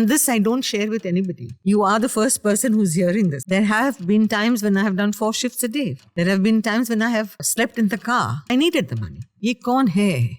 And this I don't share with anybody. You are the first person who's hearing this. There have been times when I have done 4 shifts a day. There have been times when I have slept in the car. I needed the money. Ye kaun hai?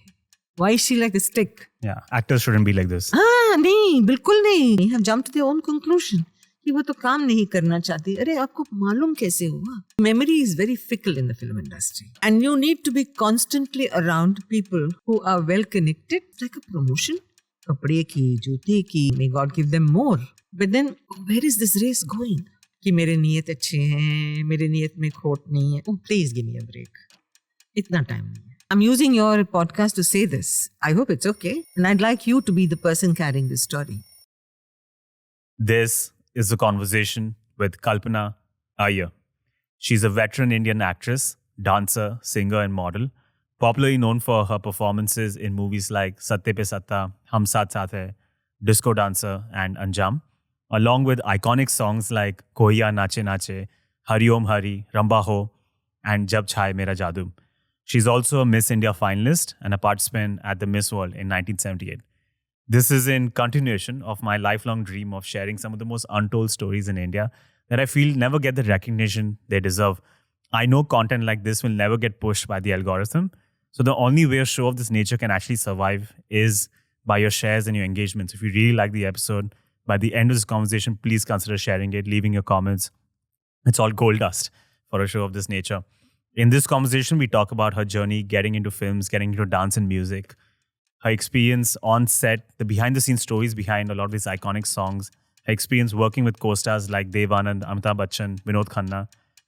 Why is she like a stick? Yeah, actors shouldn't be like this. नहीं, बिल्कुल नहीं. They have jumped to their own conclusion. कि वो तो काम नहीं करना चाहती. अरे आपको मालूम कैसे हुआ? Memory is very fickle in the film industry. And you need to be constantly around people who are well connected. It's like a promotion. कपड़े की, जूते की. May God give them more. But then, where is this race going? कि मेरे नियत अच्छे हैं, मेरे नियत में खोट नहीं है. Oh, please give me a break. इतना time नहीं है. I'm using your podcast to say this. I hope it's okay. And I'd like you to be the person carrying this story. This is a conversation with Kalpana Iyer. She's a veteran Indian actress, dancer, singer, and model, popularly known for her performances in movies like Satte Pe Satta, Hum Saath Saath Hai, Disco Dancer, and Anjam, along with iconic songs like Koiya Nache Nache, Hari Om Hari, Ramba Ho, and Jab Chhaye Mera Jadoo. She's also a Miss India finalist and a participant at the Miss World in 1978. This is in continuation of my lifelong dream of sharing some of the most untold stories in India that I feel never get the recognition they deserve. I know content like this will never get pushed by the algorithm. So the only way a show of this nature can actually survive is by your shares and your engagements. If you really like the episode, by the end of this conversation, please consider sharing it, leaving your comments. It's all gold dust for a show of this nature. In this conversation, we talk about her journey getting into films, getting into dance and music, her experience on set, the behind-the-scenes stories behind a lot of these iconic songs, her experience working with co-stars like Dev Anand, Amitabh Bachchan, Vinod Khanna,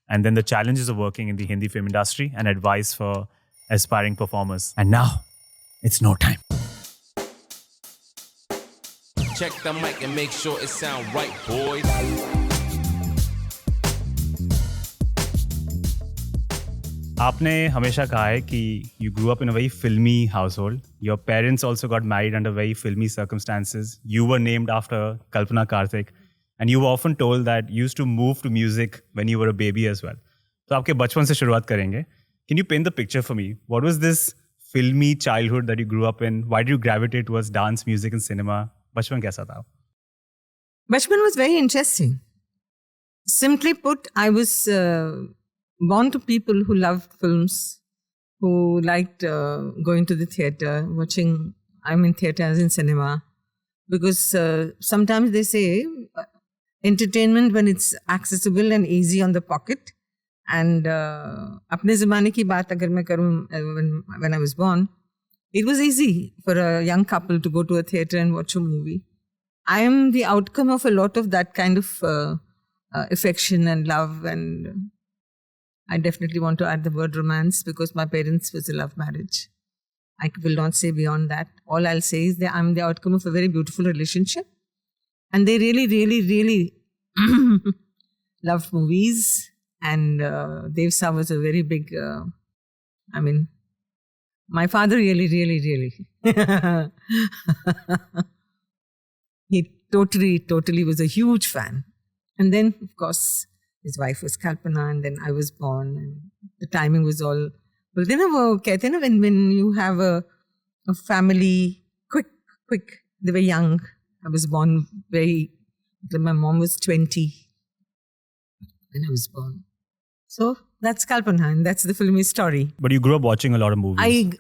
and then the challenges of working in the Hindi film industry and advice for aspiring performers. And now, it's no time. Check the mic and make sure it sound right, boys. आपने हमेशा कहा है कि you grew up in a very filmy household. Your parents also got married under very filmy circumstances. You were named after Kalpana Karthik. And you were often told that you used to move to music when you were a baby as well. तो आपके बचपन से शुरुआत करेंगे. Can you paint the picture for me? What was this filmy childhood that you grew up in? Why did you gravitate towards dance, music and cinema? बचपन कैसा था? Bachchan was very interesting. Simply put, I was born to people who loved films, who liked going to the theatre, watching, I mean theatre as in cinema. Because sometimes they say entertainment when it's accessible and easy on the pocket. And apne zamane ki baat agar main karoon, when I was born, it was easy for a young couple to go to a theatre and watch a movie. I am the outcome of a lot of that kind of affection and love, and I definitely want to add the word romance because my parents was a love marriage. I will not say beyond that. All I'll say is that I'm the outcome of a very beautiful relationship. And they really, really, really loved movies. And Dev Saab was a very big, my father really, really, really. He totally was a huge fan. And then, of course, his wife was Kalpana, and then I was born, and the timing was all. But then, when you have a family, quick, they were young. I was born my mom was 20 when I was born. So that's Kalpana, and that's the filmy story. But you grew up watching a lot of movies.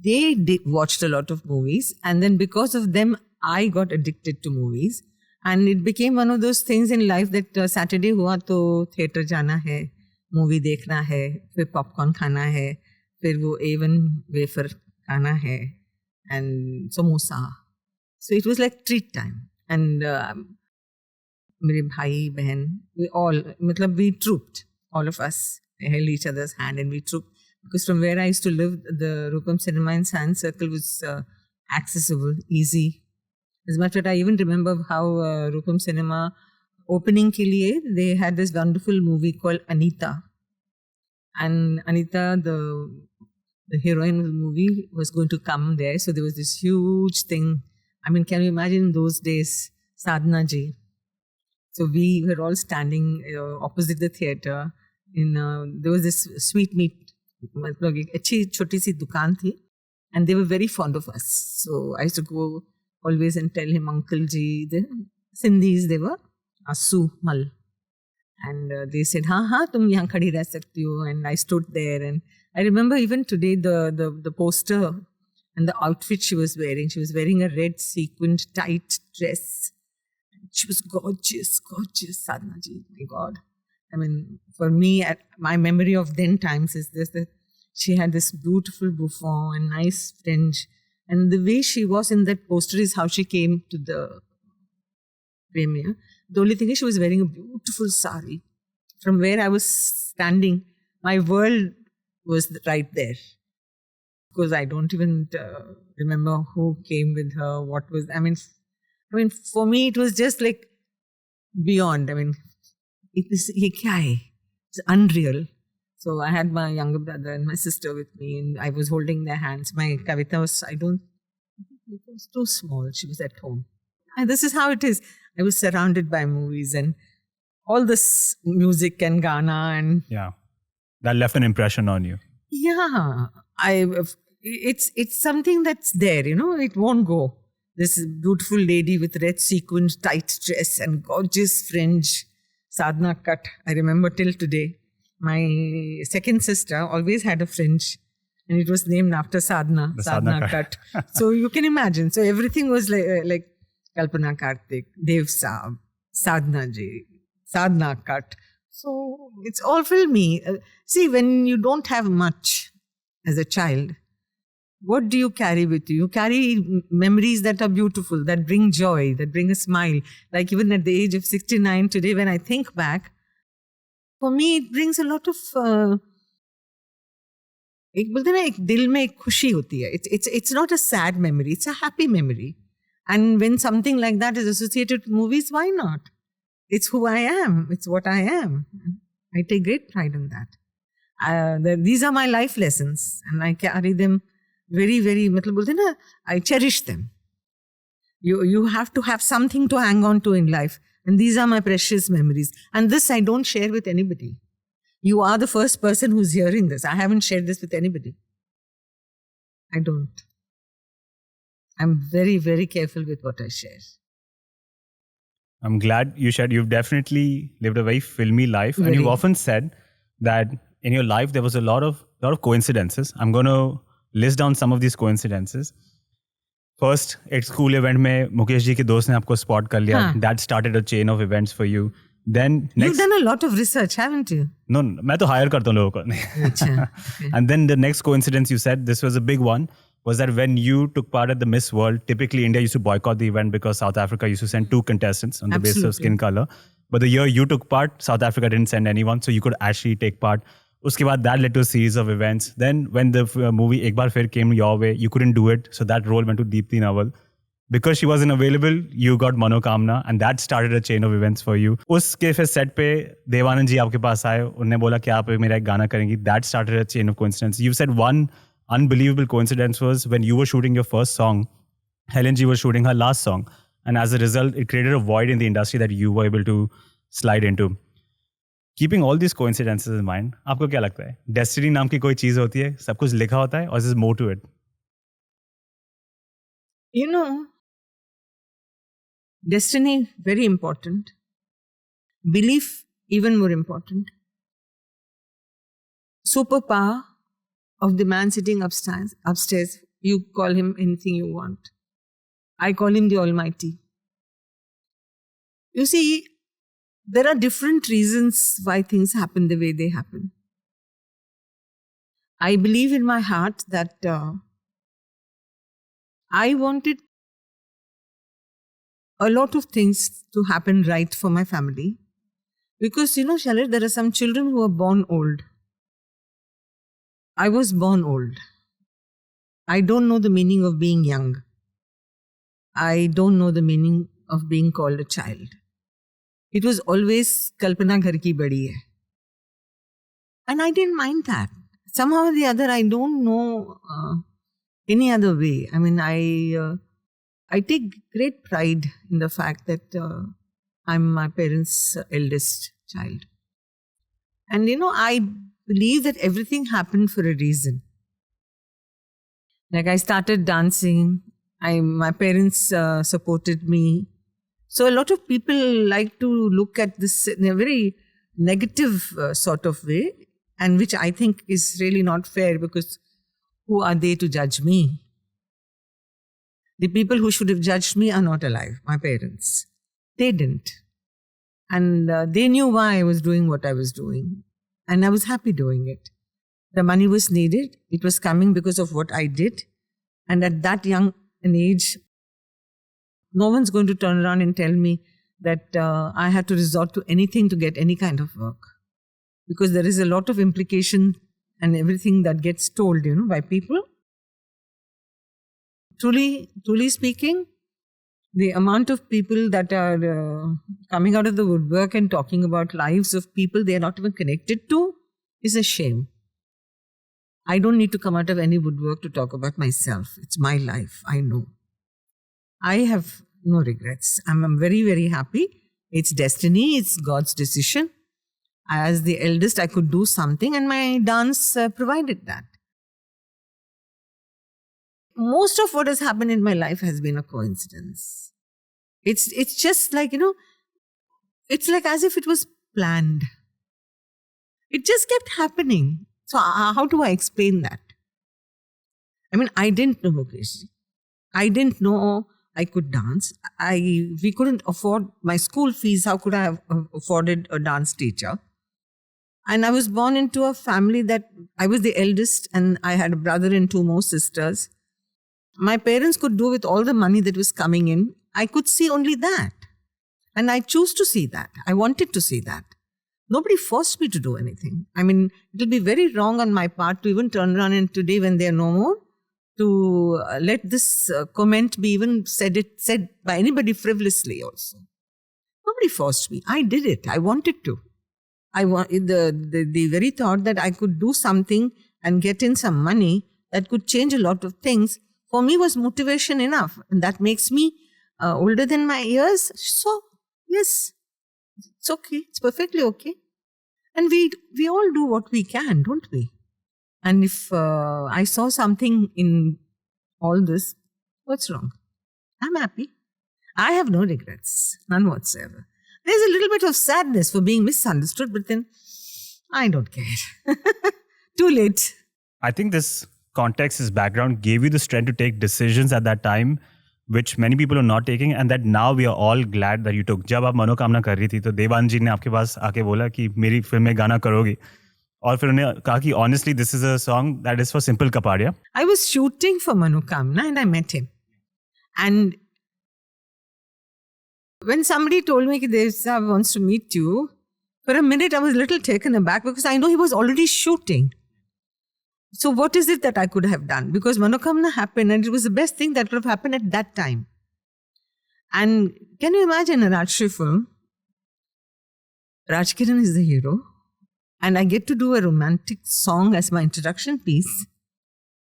They watched a lot of movies, and then because of them, I got addicted to movies. And it became one of those things in life that Saturday हुआ तो theatre जाना है, movie देखना है, फिर popcorn खाना है, फिर वो A1 wafer खाना है, and samosa. So it was like treat time. And मेरे भाई बहन, we trooped, all of us. We held each other's hand and we trooped. Because from where I used to live, the Rupam Cinema in Science Circle was accessible, easy. As a matter of fact, I even remember how Rupam Cinema opening ke liye, they had this wonderful movie called Anita. And Anita, the heroine of the movie, was going to come there. So there was this huge thing. I mean, can you imagine those days, Sadhana ji? So we were all standing opposite the theatre. There was this sweetmeat, अच्छी छोटी सी दुकान थी, and they were very fond of us. So I used to go always and tell him, Uncle Ji. The Sindhis, they were Asu Mal. And they said, हाँ तुम यहाँ खड़ी रह सकती हो. And I stood there, and I remember even today the poster and the outfit she was wearing. She was wearing a red sequined tight dress. She was gorgeous, Sadhana ji. My God. I mean, for me, my memory of then times is this, that she had this beautiful bouffant and nice fringe. And the way she was in that poster is how she came to the premiere. The only thing is she was wearing a beautiful sari. From where I was standing, my world was right there. Because I don't even remember who came with her, what was... I mean, for me, it was just like beyond. I mean, it's unreal. So I had my younger brother and my sister with me, and I was holding their hands. My Kavita was, it was too small. She was at home. And this is how it is. I was surrounded by movies and all this music and Ghana and... Yeah. That left an impression on you. Yeah. It's something that's there, it won't go. This beautiful lady with red sequined tight dress and gorgeous fringe, Sadhana cut. I remember till today. My second sister always had a fringe, and it was named after Sadhana cut. So you can imagine. So everything was like Kalpana Karthik, Dev Saab, Sadhana ji, Sadhana cut. So it's all filmy. See, when you don't have much as a child, what do you carry with you? You carry memories that are beautiful, that bring joy, that bring a smile. Like even at the age of 69 today, when I think back, for me, it brings a lot of... It's not a sad memory, it's a happy memory. And when something like that is associated with movies, why not? It's who I am. It's what I am. I take great pride in that. These are my life lessons, and I carry them very, very... I cherish them. You have to have something to hang on to in life. And these are my precious memories. And this I don't share with anybody. You are the first person who's hearing this. I haven't shared this with anybody. I don't. I'm very, very careful with what I share. I'm glad you shared. You've definitely lived a very filmy life. And you've often said that in your life, there was a lot of coincidences. I'm going to list down some of these coincidences. First, एक school event में मुकेश जी के दोस्त ने आपको spot कर लिया. That started a chain of events for you. Then next, you've done a lot of research, haven't you? No, मैं तो hire करता हूँ लोगों को. Okay. And then the next coincidence you said, this was a big one, was that when you took part at the Miss World, typically India used to boycott the event because South Africa used to send 2 contestants on the basis of skin color. But the year you took part, South Africa didn't send anyone, so you could actually take part. Uske baad, that led to a series of events. Then when the movie Ek Baar Phir came your way, you couldn't do it. So that role went to Deepti Nawal. Because she wasn't available, you got Manokamna, and that started a chain of events for you. Uske फिर set पे देवानंद जी आपके पास आए, उन्होंने बोला कि आप मेरा एक गाना करेंगी. That started a chain of coincidence. You said one unbelievable coincidence was when you were shooting your first song, Helen G was shooting her last song. And as a result, it created a void in the industry that you were able to slide into. Keeping all these coincidences in mind, आपको क्या लगता है? Destiny नाम की कोई चीज़ होती है? सब कुछ लिखा होता है? Or is there more to it? Destiny, very important. Belief, even more important. Superpower of the man sitting upstairs. You call him anything you want. I call him the Almighty. You see, there are different reasons why things happen the way they happen. I believe in my heart that I wanted a lot of things to happen right for my family. Because, Shalir, there are some children who are born old. I was born old. I don't know the meaning of being young. I don't know the meaning of being called a child. It was always Kalpana ghar ki badi hai. And I didn't mind that. Somehow or the other, I don't know any other way. I mean, I take great pride in the fact that I'm my parents' eldest child. And I believe that everything happened for a reason. Like I started dancing My parents supported me. So a lot of people like to look at this in a very negative sort of way, and which I think is really not fair, because who are they to judge me? The people who should have judged me are not alive, my parents. They didn't. And they knew why I was doing what I was doing. And I was happy doing it. The money was needed. It was coming because of what I did. And at that young an age, no one's going to turn around and tell me that I had to resort to anything to get any kind of work. Because there is a lot of implication and everything that gets told, by people. Truly speaking, the amount of people that are coming out of the woodwork and talking about lives of people they are not even connected to is a shame. I don't need to come out of any woodwork to talk about myself. It's my life, I know. I have no regrets. I'm very, very happy. It's destiny, it's God's decision. As the eldest, I could do something, and my dance provided that. Most of what has happened in my life has been a coincidence. It's just like, it's like as if it was planned. It just kept happening. So how do I explain that? I mean, I didn't know Mukesh. I didn't know I could dance. We couldn't afford my school fees. How could I have afforded a dance teacher? And I was born into a family that I was the eldest, and I had a brother and 2 more sisters. My parents could do with all the money that was coming in. I could see only that. And I chose to see that. I wanted to see that. Nobody forced me to do anything. I mean, it will be very wrong on my part to even turn around and today, when they are no more, to let this comment be even said by anybody frivolously also. Nobody forced me. I did it. I wanted to. The very thought that I could do something and get in some money that could change a lot of things, for me was motivation enough. And that makes me older than my years. So, yes, it's okay. It's perfectly okay. And we all do what we can, don't we? And if I saw something in all this, what's wrong? I'm happy. I have no regrets, none whatsoever. There's a little bit of sadness for being misunderstood, but then I don't care. Too late. I think this context, this background gave you the strength to take decisions at that time, which many people are not taking, and that now we are all glad that you took. जब आप मनोकामना कर रही थी, तो देवान जी ने आपके पास आके बोला कि मेरी फिल्म में गाना करोगी, और फिर उन्हें कहा कि honestly this is a song that is for Simple Kapadia. I was shooting for Manokamna and I met him. And when somebody told me that Dev Saab wants to meet you, for a minute I was a little taken aback, because I know he was already shooting. So what is it that I could have done? Because Manokamna happened, and it was the best thing that could have happened at that time. And can you imagine a Rajshri film? Raj Kiran is the hero, and I get to do a romantic song as my introduction piece.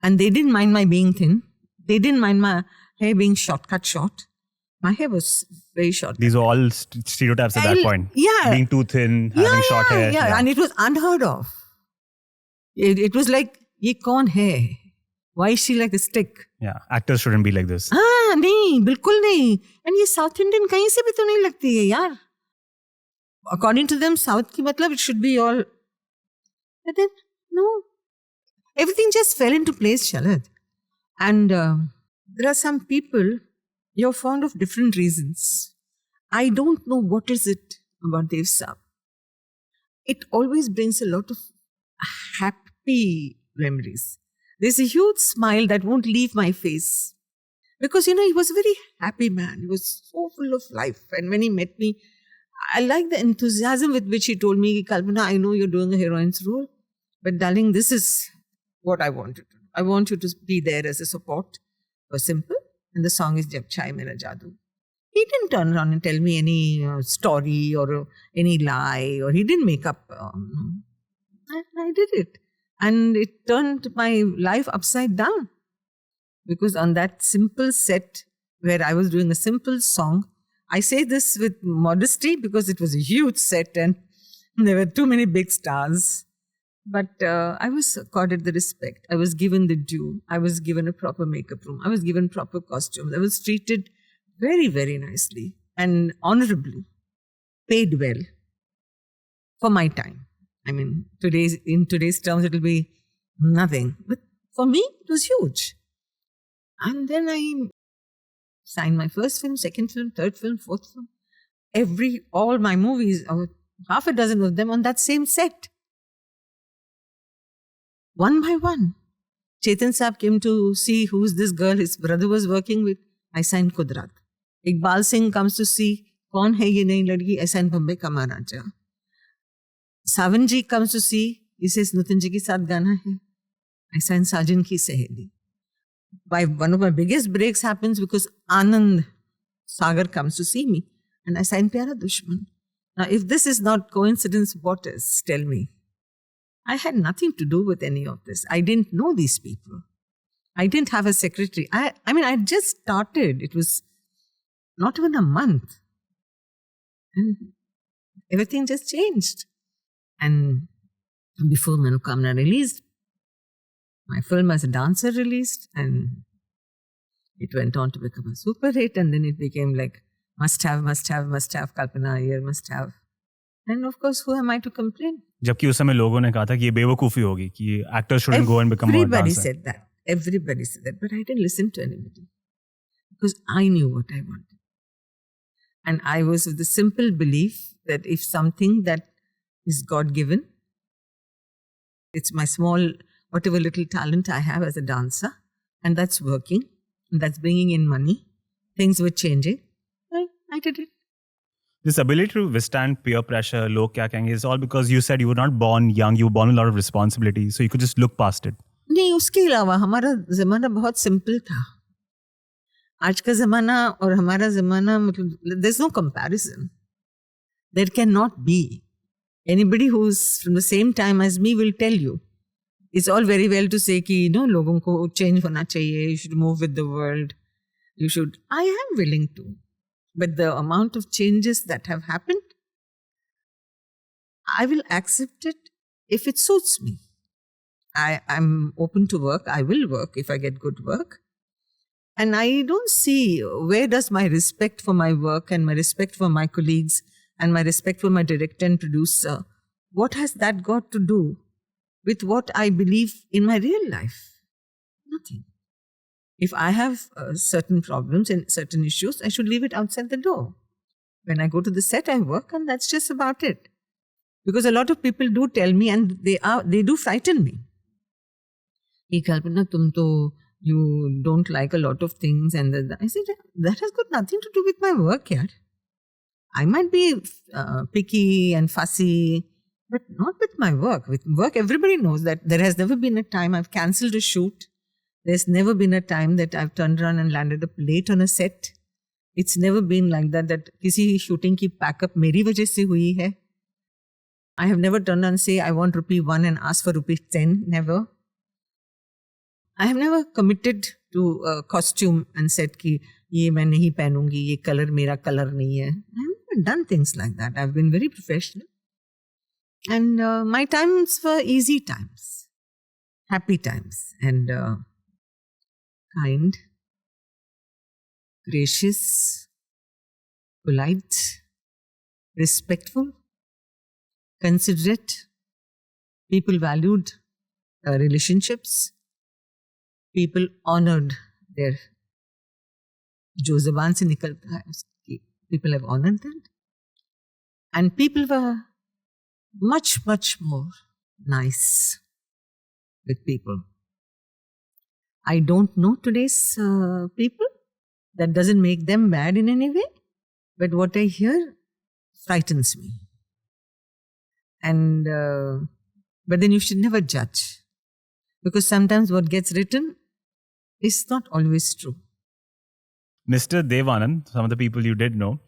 And they didn't mind my being thin. They didn't mind my hair being cut short. My hair was very short. These are all stereotypes at that point. Yeah. Being too thin, having short hair. Yeah, and it was unheard of. It was like, ye kaun hai? Why is she like a stick? Yeah, actors shouldn't be like this. नहीं, बिल्कुल नहीं. And ये South Indian कहीं से भी तो नहीं लगती है यार. According to them, South की मतलब it should be all. But then, no. Everything just fell into place, Shalad. And there are some people, you're fond of different reasons. I don't know what is it about Dev Saab. It always brings a lot of happy memories. There's a huge smile that won't leave my face. Because, he was a very happy man. He was so full of life. And when he met me, I like the enthusiasm with which he told me, Kalpana, I know you're doing a heroine's role, but darling, this is what I want you to do. I want you to be there as a support for Simple. And the song is Jab Chai Mera Jadoo. He didn't turn around and tell me any story or any lie, or he didn't make up. I did it. And it turned my life upside down. Because on that Simple set where I was doing a simple song, I say this with modesty because it was a huge set and there were too many big stars. But I was accorded the respect. I was given the due. I was given a proper makeup room. I was given proper costumes. I was treated very, very nicely and honorably, paid well for my time. I mean, in today's terms, it will be nothing. But for me, it was huge. And then I signed my first film, second film, third film, fourth film. All my movies, half a dozen of them on that same set. One by one. Chetan Saab came to see who's this girl his brother was working with. I signed Kudrat. Iqbal Singh comes to see, kaun hai ye nayi ladki? I signed Bombay Ka Maharaja. Savan ji comes to see, he says, Nutan ji ke saath gana hai. I signed Sajan Ki Saheli. One of my biggest breaks happens because Anand Sagar comes to see me. And I signed Pyara Dushman. Now, if this is not coincidence, what is? Tell me. I had nothing to do with any of this. I didn't know these people. I didn't have a secretary. I just started. It was not even a month. And everything just changed. And before Manokamna released, my film as a dancer released, and it went on to become a super hit, and then it became like, must have, Kalpana Iyer must have. And of course, who am I to complain? जबकि उस समय लोगों ने कहा था कि ये बेवकूफ़ी होगी कि actors shouldn't go and become a dancer. Everybody said that. Everybody said that. But I didn't listen to anybody. Because I knew what I wanted. And I was of the simple belief that if something that is God-given, it's my small, whatever little talent I have as a dancer, and that's working, and that's bringing in money, things were changing, I did it. This ability to withstand peer pressure, log kya kahenge, is all because you said you were not born young, you were born with a lot of responsibility, so you could just look past it. नहीं, उसके अलावा हमारा ज़माना बहुत simple था. आज का ज़माना और हमारा ज़माना, मतलब, there's no comparison. There cannot be. Anybody who's from the same time as me will tell you. It's all very well to say कि लोगों को change होना चाहिए, you should move with the world, you should. I am willing to. But the amount of changes that have happened, I will accept it if it suits me. I'm open to work. I will work if I get good work. And I don't see where does my respect for my work and my respect for my colleagues and my respect for my director and producer, what has that got to do with what I believe in my real life? Nothing. If I have certain problems and certain issues, I should leave it outside the door. When I go to the set, I work, and that's just about it. Because a lot of people do tell me, and they do frighten me. Kalpana, you don't like a lot of things. And I said, that has got nothing to do with my work, yaar. I might be picky and fussy, but not with my work. With work, everybody knows that there has never been a time I've cancelled a shoot. There's never been a time that I've turned around and landed up late on a set. It's never been like that किसी shooting की pack-up मेरी वजह से हुई है. I have never turned around and say, I want ₹1 and ask for ₹10. Never. I have never committed to a costume and said कि ये मैं नहीं पहनूंगी, ये color मेरा color नहीं है. I have never done things like that. I've been very professional. And my times were easy times, happy times, and kind, gracious, polite, respectful, considerate. People valued relationships. People honored their जो ज़बान से निकलता है उसकी. People have honored that. And people were much, much more nice with people. I don't know today's people. That doesn't make them bad in any way. But what I hear frightens me. And but then you should never judge. Because sometimes what gets written is not always true. Mr. Dev Anand, some of the people you did know,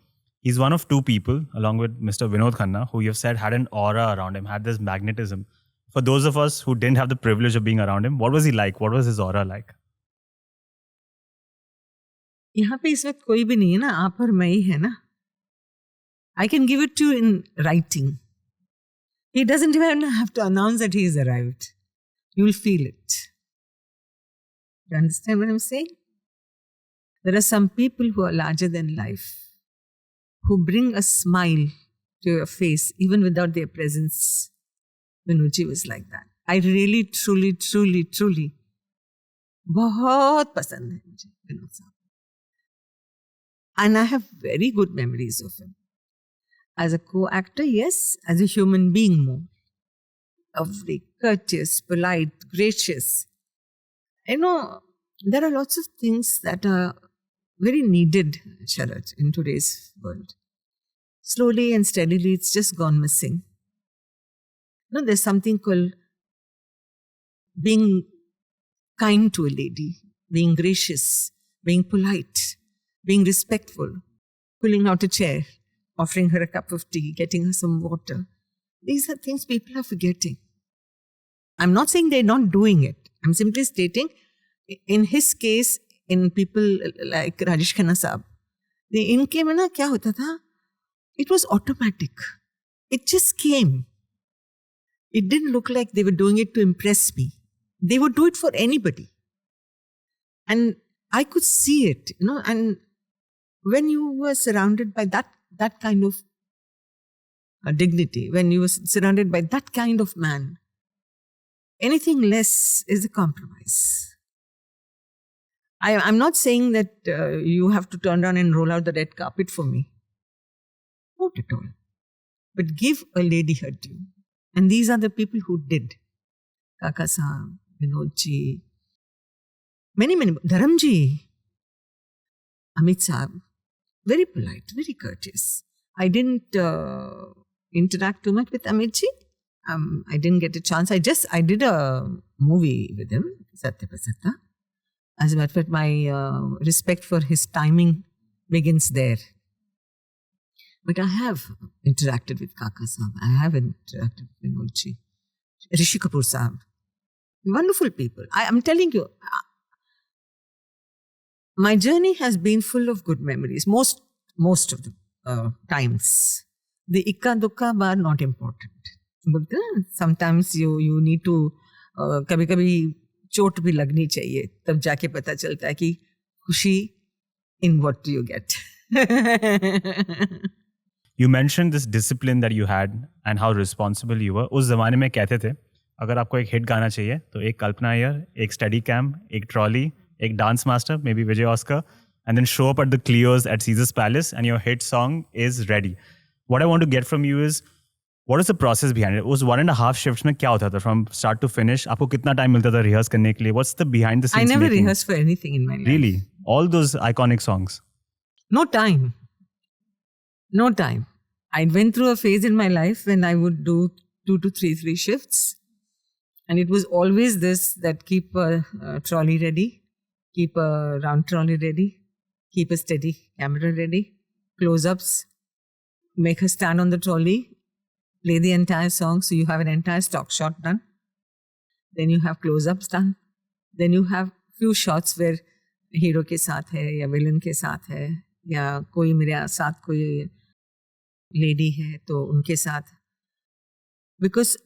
he's one of two people, along with Mr. Vinod Khanna, who you've said had an aura around him, had this magnetism. For those of us who didn't have the privilege of being around him, what was he like? What was his aura like? यहाँ पे इस वक्त कोई भी नहीं है ना, आप और मैं ही है ना. I can give it to you in writing. He doesn't even have to announce that he has arrived. You'll feel it. You understand what I'm saying? There are some people who are larger than life, who bring a smile to your face even without their presence. Vinodji was like that. I really, truly, बहुत पसंद है मुझे विनोद साहब. And I have very good memories of him. As a co-actor, yes. As a human being, more. Lovely, courteous, polite, gracious. You know, there are lots of things that are very needed, Sharad, in today's world. Slowly and steadily, it's just gone missing. You know, there's something called being kind to a lady, being gracious, being polite, being respectful, pulling out a chair, offering her a cup of tea, getting her some water. These are things people are forgetting. I'm not saying they're not doing it. I'm simply stating, in his case, in people like Rajesh Khanna Saab, इनके में ना क्या होता था? It was automatic. It just came. It didn't look like they were doing it to impress me. They would do it for anybody. And I could see it, you know, and when you were surrounded by that kind of dignity, when you were surrounded by that kind of man, anything less is a compromise. I'm not saying that you have to turn around and roll out the red carpet for me. Not at all. But give a lady her due. And these are the people who did. Kaka Saab, Vinodji, many, Dharamji, Amit Saab, very polite, very courteous. I didn't interact too much with Amitji. I didn't get a chance. I did a movie with him, Satyapasata. As a matter of fact, my respect for his timing begins there. But I have interacted with Kaka Saab. I have interacted with Vinodji. Rishi Kapoor Saab. Wonderful people. I'm telling you, my journey has been full of good memories. Most of the times. The ikka dukka are not important. But sometimes you need to, कभी-कभी चोट भी लगनी चाहिए. तब जाके पता चलता है कि खुशी in what do you get. You mentioned this discipline that you had and how responsible you were. उस ज़माने में कहते थे, अगर आपको एक हिट गाना चाहिए, तो एक कल्पना अय्यर, एक स्टडी कैम, एक ट्रॉली, एक dance master, maybe Vijay Oscar, and then show up at the Clios at Caesar's Palace and your hit song is ready. What I want to get from you is, what is the process behind it? उस 1.5 shifts में क्या होता था from start to finish? आपको कितना time मिलता था rehearse करने के लिए? What's the behind the scenes I never making? rehearsed for anything in my life. Really? All those iconic songs? No time. No time. I went through a phase in my life when I would do 2 to 3 shifts. And it was always this, that keep a trolley ready, keep a round trolley ready, keep a steady camera ready, close-ups, make her stand on the trolley, play the entire song so you have an entire stock shot done. Then you have close-ups done. Then you have few shots where hero ke saath hai, ya villain ke saath hai, या कोई मेरे साथ कोई lady है तो उनके साथ. Because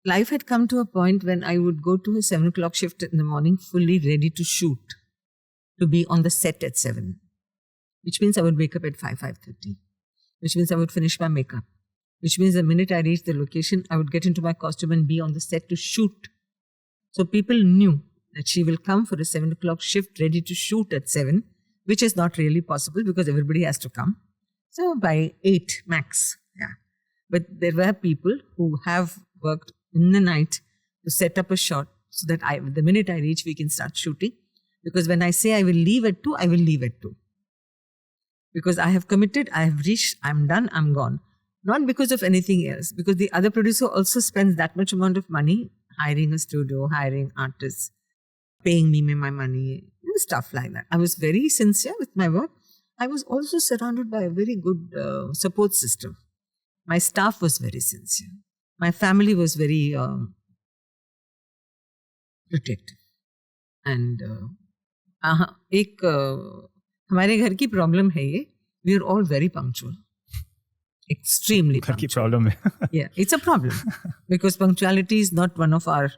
life had come to a point when I would go to a 7 o'clock shift in the morning fully ready to shoot, to be on the set at 7. Which means I would wake up at 5:30. Which means I would finish my makeup. Which means the minute I reached the location, I would get into my costume and be on the set to shoot. So people knew that she will come for a 7 o'clock shift ready to shoot at 7, which is not really possible because everybody has to come. So by 8 max, yeah. But there were people who have worked in the night to set up a shot so that the minute I reach, we can start shooting. Because when I say I will leave at 2, I will leave at 2. Because I have committed, I have reached, I'm done, I'm gone. Not because of anything else, because the other producer also spends that much amount of money hiring a studio, hiring artists, paying me my money, stuff like that. I was very sincere with my work. I was also surrounded by a very good support system. My staff was very sincere. My family was very protective. And एक हमारे घर की problem है ये, we are all very punctual. Extremely घर की punctual. problem है. Yeah, it's a problem because punctuality is not one of our.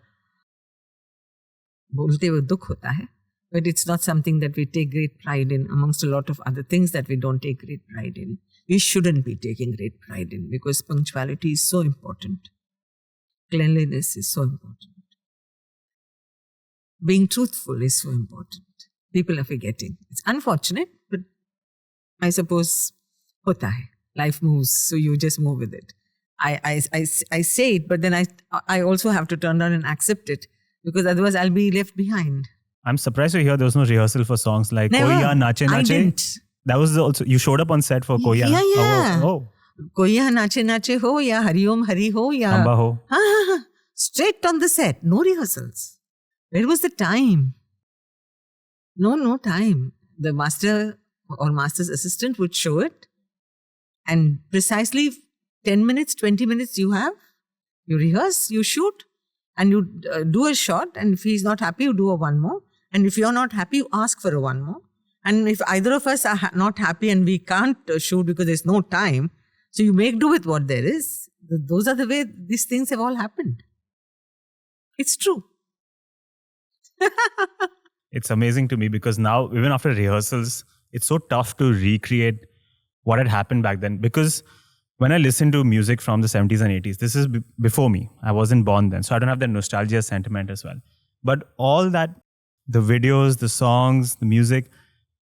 बोलते हुए दुख होता है, but it's not something that we take great pride in amongst a lot of other things that we don't take great pride in. We shouldn't be taking great pride in because punctuality is so important. Cleanliness is so important. Being truthful is so important. People are forgetting. It's unfortunate, but I suppose hota hai. Life moves, so you just move with it. I say it, but then I also have to turn around and accept it because otherwise I'll be left behind. I'm surprised to hear there was no rehearsal for songs like Never. Koiya Nache Nache. I didn't. That was also, you showed up on set for Koiya. Yeah. Oh. Koiya Nache Nache ho ya Hari Om Hari ho ya. Amba ho. Straight on the set, no rehearsals. Where was the time? No time. The master or master's assistant would show it, and precisely 10 minutes, 20 minutes you have. You rehearse, you shoot, and you do a shot, and if he's not happy, you do a one more. And if you're not happy, you ask for a one more. And if either of us are not happy and we can't shoot because there's no time, so you make do with what there is. Those are the way these things have all happened. It's true. It's amazing to me because now, even after rehearsals, it's so tough to recreate what had happened back then. Because when I listen to music from the 70s and 80s, this is before me. I wasn't born then, so I don't have that nostalgia sentiment as well. But all that, the videos, the songs, the music,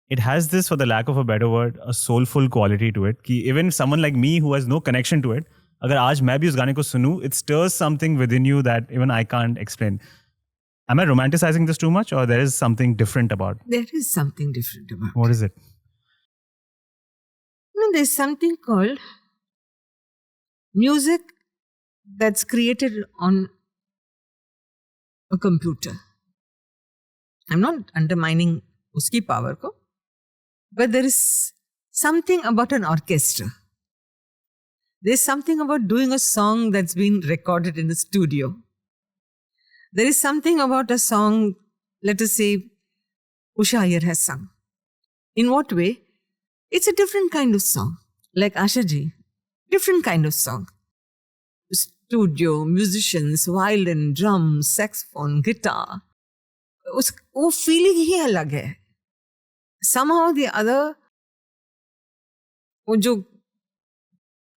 it has this, for the lack of a better word, a soulful quality to it. Ki even someone like me who has no connection to it, agar aaj main bhi us gaane ko sunu, it stirs something within you that even I can't explain. Am I romanticizing this too much, or there is something different about it? There is something different about it. What is it? There's something called music that's created on a computer. I'm not undermining uski power ko, but there is something about an orchestra. There's something about doing a song that's been recorded in the studio. There is something about a song, let us say, Usha Iyer has sung. In what way? It's a different kind of song. Like Asha ji, different kind of song. Studio, musicians, violin, drums, saxophone, guitar. वो feeling ही अलग है. Somehow the other, वो जो,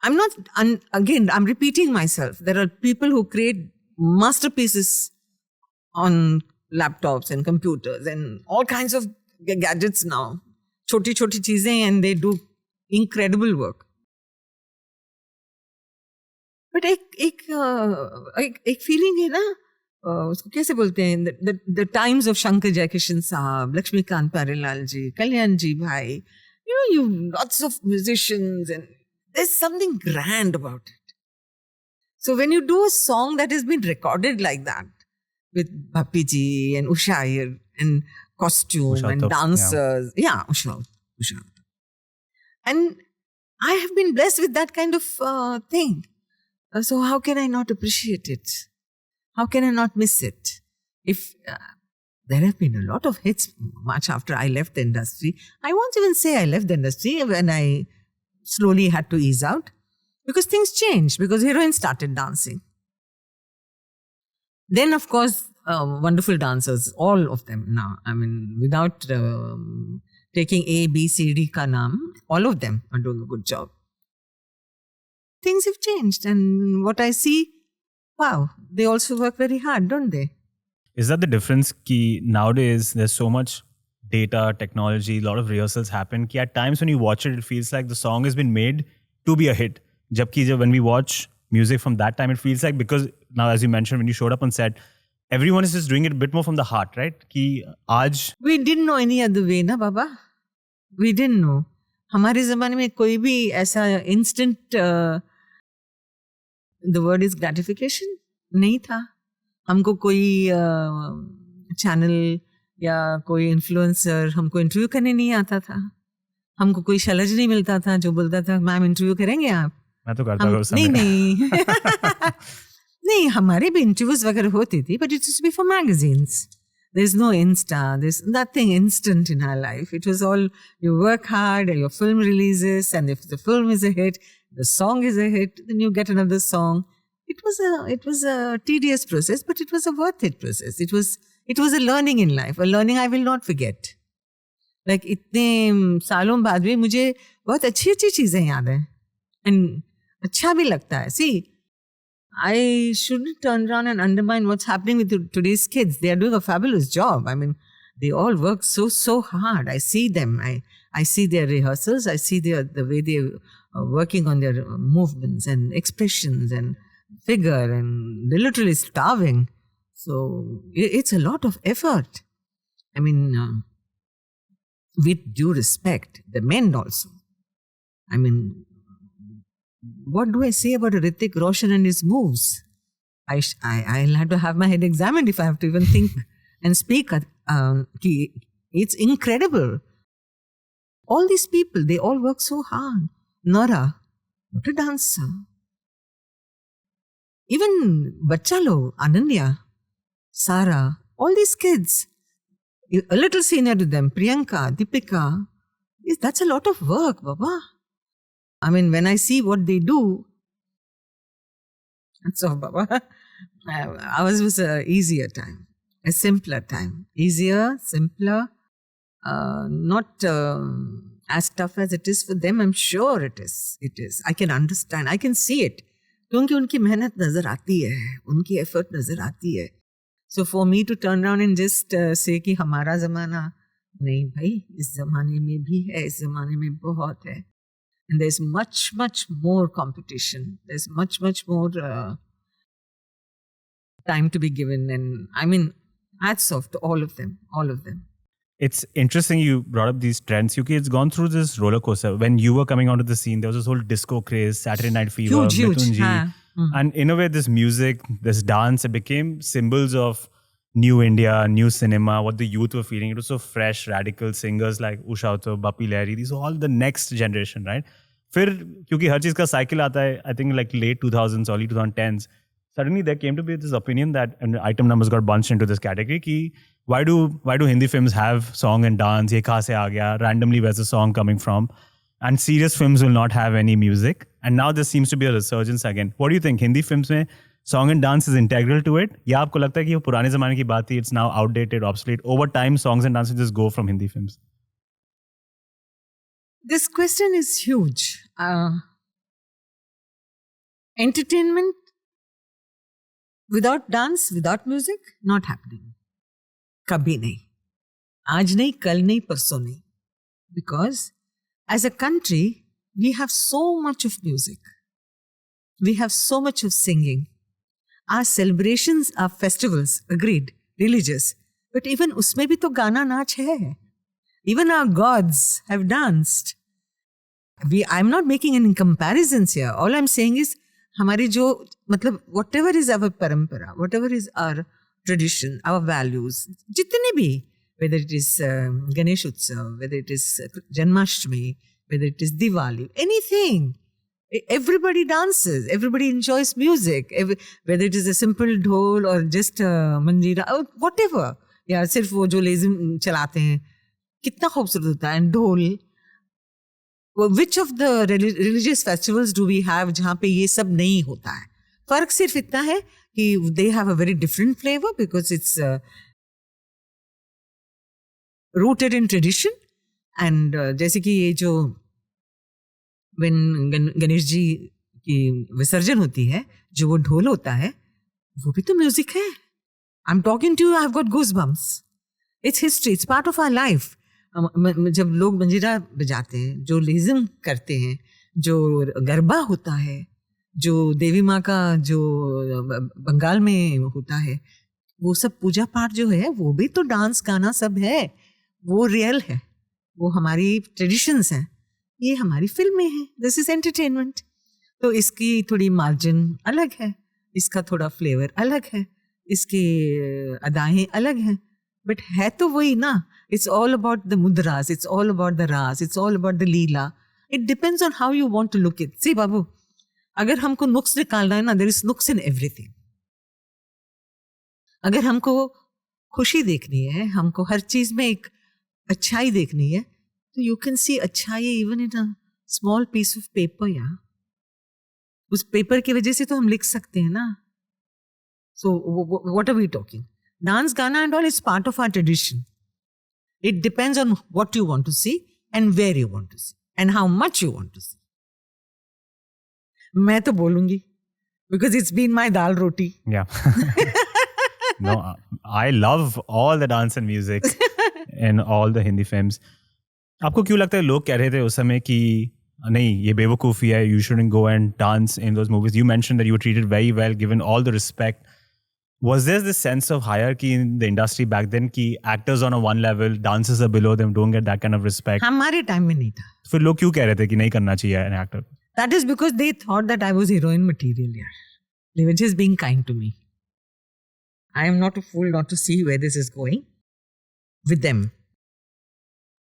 I'm repeating myself. There are people who create masterpieces on laptops and computers and all kinds of gadgets now. Choti cheezein, and they do incredible work. But एक feeling है ना, उसको कैसे बोलते हैं, the times of Shankar Jaikishan साहब, Lakshmikant Parelal ji, Kalyan ji bhai, you lots of musicians, and there's something grand about it. So when you do a song that has been recorded like that, with Bappi ji and Usha Iyer and costume Usha and Tufts, dancers. Yeah, Usha. And I have been blessed with that kind of thing. So how can I not appreciate it? How can I not miss it? If there have been a lot of hits much after I left the industry. I won't even say I left the industry when I slowly had to ease out. Because things changed. Because heroines started dancing. Then, of course, wonderful dancers, all of them now. I mean, without taking A, B, C, D ka naam, all of them are doing a good job. Things have changed, and what I see, wow, they also work very hard, don't they? Is that the difference? Ki nowadays there's so much data, technology, a lot of rehearsals happen. Ki at times when you watch it, it feels like the song has been made to be a hit. Jabki when we watch music from that time, it feels like, because now, as you mentioned, when you showed up on set, everyone is just doing it a bit more from the heart, right? Ki aaj We didn't know any other way, na Baba? We didn't know. हमारे ज़माने में कोई भी ऐसा instant, the word is gratification, नहीं था. हमको कोई channel या कोई influencer हमको interview करने नहीं आता था. हमको कोई शलज नहीं मिलता था जो बोलता था मैम इंटरव्यू करेंगे आप. मैं तो करता हूँ समय. नहीं नहीं हमारे भी इंटरव्यूज वगैरह होती थी, but it used to be for magazines. There's no Insta, there's nothing instant in our life. It was all, you work hard and your film releases, and if the film is a hit, The song is a hit, then you get another song. It was a tedious process, but it was a worth it process. It was a learning in life, a learning I will not forget. Like इतने सालों बाद भी मुझे बहुत अच्छी चीजें याद हैं, and अच्छा भी लगता है. See, I shouldn't turn around and undermine what's happening with today's kids. They are doing a fabulous job. I mean, they all work so hard. I see them. I see their rehearsals. I see the way they are working on their movements and expressions and figure, and they're literally starving. So it's a lot of effort. I mean, with due respect, the men also. I mean, what do I say about Hrithik Roshan and his moves? I'll have to have my head examined if I have to even think and speak. It's incredible. All these people, they all work so hard. Nora, what a dancer. Even Bachalo, Ananya, Sara, all these kids, a little senior to them, Priyanka, Deepika, that's a lot of work, Baba. I mean, when I see what they do, so Baba, ours was an easier time, a simpler time. Easier, simpler, not as tough as it is for them. I'm sure it is. It is. I can understand. I can see it. क्योंकि उनकी मेहनत नजर आती है, उनकी effort नजर आती है. So for me to turn around and just say कि हमारा ज़माना, नहीं भाई, इस ज़माने में भी है, इस ज़माने में बहुत है. And there's much more competition. There's much more time to be given. And I mean, hats off to all of them. It's interesting you brought up these trends. UK, it's gone through this roller coaster. When you were coming onto the scene, there was this whole disco craze, Saturday Night Fever, huge. Mithunji. And in a way, this music, this dance, it became symbols of new India, new cinema, what the youth were feeling. It was so fresh, radical singers like Usha Uthup, Bappi Lahiri. These are all the next generation, right? फिर क्योंकि हर चीज का cycle आता है, I think like late 2000s, early 2010s, suddenly there came to be this opinion that, and item numbers got bunched into this category, कि why do Hindi films have song and dance? ये कहाँ से आ गया? Randomly, where's the song coming from? And serious films will not have any music. And now there seems to be a resurgence again. What do you think? Hindi films में song and dance is integral to it? या आपको लगता है कि वो पुराने ज़माने की बात थी, it's now outdated, obsolete? Over time, songs and dances just go from Hindi films. This question is huge. Entertainment without dance, without music, not happening. कभी नहीं. आज नहीं, कल नहीं, परसों नहीं. Because as a country, we have so much of music. We have so much of singing. Our celebrations, our festivals, agreed, religious. But even उसमें भी तो गाना नाच है. Even our gods have danced. I'm not making any comparisons here. All I'm saying is, हमारी जो मतलब whatever is our parampara, whatever is our tradition, our values, जितने भी, whether it is Ganesh Utsav, whether it is Janmashtami, whether it is Diwali, anything. Everybody dances. Everybody enjoys music. Whether it is a simple dhol or just manjira or whatever. या सिर्फ वो जो लेज़िम चलाते हैं, कितना खूबसूरत होता है. And dhol. Which of the religious festivals do we have जहाँ पे ये सब नहीं होता है? फर्क सिर्फ इतना है कि they have a very different flavor because it's rooted in tradition. And जैसे कि ये जो when गणेश जी की विसर्जन होती है, जो वो ढोल होता है, वो भी तो म्यूजिक है. I'm talking to you, I've got goosebumps. It's history, it's part of our life. जब लोग मंजीरा बजाते हैं, जो लेज़िम करते हैं, जो गरबा होता है, जो देवी माँ का जो बंगाल में होता है, वो सब पूजा पाठ जो है, वो भी तो डांस गाना सब है. वो रियल है, वो हमारी ट्रेडिशंस हैं. ये हमारी फिल्में हैं. This is entertainment. तो इसकी थोड़ी मार्जिन अलग है, इसका थोड़ा फ्लेवर अलग है, इसकी अदाएं अलग हैं, बट है तो वही ना. It's all about the mudras, it's all about the रास, it's all about the leela. It depends on how you want to look it. See बाबू, अगर हमको नुक्स निकालना है ना, देयर इज नुक्स इन एवरीथिंग. अगर हमको खुशी देखनी है, हमको हर चीज में एक अच्छाई देखनी है, तो यू कैन सी अच्छाई even in a small piece of paper. या उस पेपर की वजह से तो हम लिख सकते हैं ना. So what are we talking? Dance, Gana and all is part of our tradition. It depends on what you want to see and where you want to see and how much you want to see. मैं तो बोलूंगी because it's been my dal roti. Yeah. No, I love all the dance and music in all the Hindi films. आपको क्यों लगता है लोग कह रहे थे उस समय कि नहीं ये बेवकूफ़ी है, you shouldn't go and dance in those movies? You mentioned that you were treated very well, given all the respect. Was there this sense of hierarchy in the industry back then कि actors on a one level, dancers are below them, don't get that kind of respect? हमारे time में नहीं था. फिर लोग क्यों कह रहे थे कि नहीं करना चाहिए an actor? That is because they thought that I was heroine material. Yeah. They were just being kind to me. I am not a fool not to see where this is going with them.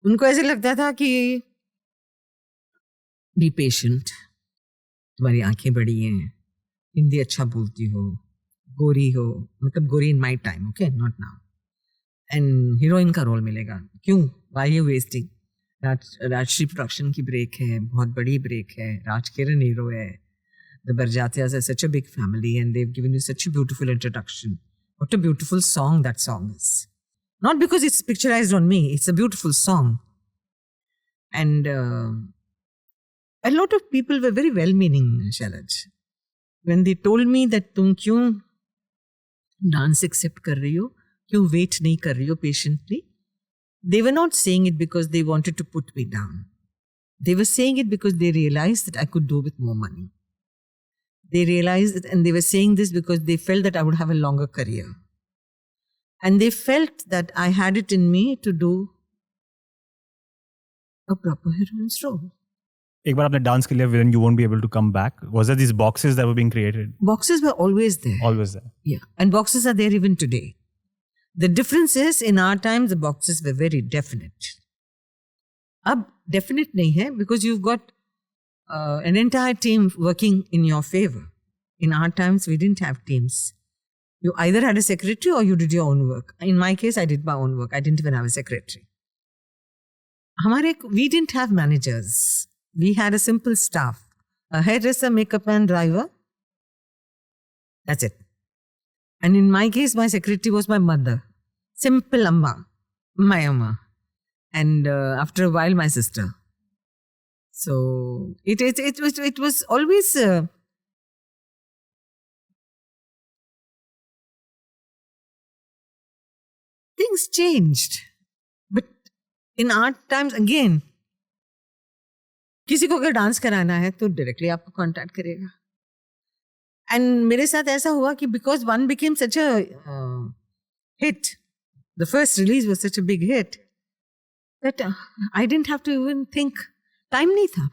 उनको ऐसे लगता था कि be patient. तुम्हारी आंखें बड़ी हैं, हिंदी अच्छा बोलती हो, गोरी हो, मतलब गोरी in my time, okay, not now. And heroine का रोल मिलेगा. क्यों? Why are you wasting? Rajshri production की ब्रेक है, बहुत बड़ी ब्रेक है, राजकिरण हीरो है. The Barjatias are such a big family and they've given you such a beautiful introduction. What a beautiful song that song is. Not because it's picturized on me, it's a beautiful song. And a lot of people were very well-meaning, Shailaj. When they told me that तुम क्यों dance accept कर रही हो, क्यों wait नहीं कर रही हो patiently, they were not saying it because they wanted to put me down. They were saying it because they realized that I could do with more money. They realized it, and they were saying this because they felt that I would have a longer career. And they felt that I had it in me to do a proper heroine's role. एक बार आपने dance के लिए then you won't be able to come back. Was there these boxes that were being created? Boxes were always there. Always there. Yeah. And boxes are there even today. The difference is, in our time, the boxes were very definite. Ab definite nahi hai because you've got an entire team working in your favor. In our times, we didn't have teams. You either had a secretary or you did your own work. In my case, I did my own work. I didn't even have a secretary. We didn't have managers. We had a simple staff. A hairdresser, makeup man, driver. That's it. And in my case, my secretary was my mother. Simple Amma. My Amma. And after a while, my sister. So it was always things changed. But in our times, again, किसी को अगर dance कराना है तो directly आपको contact करेगा. And मेरे साथ ऐसा हुआ कि because one became such a hit, the first release was such a big hit that I didn't have to even think. Time नहीं था.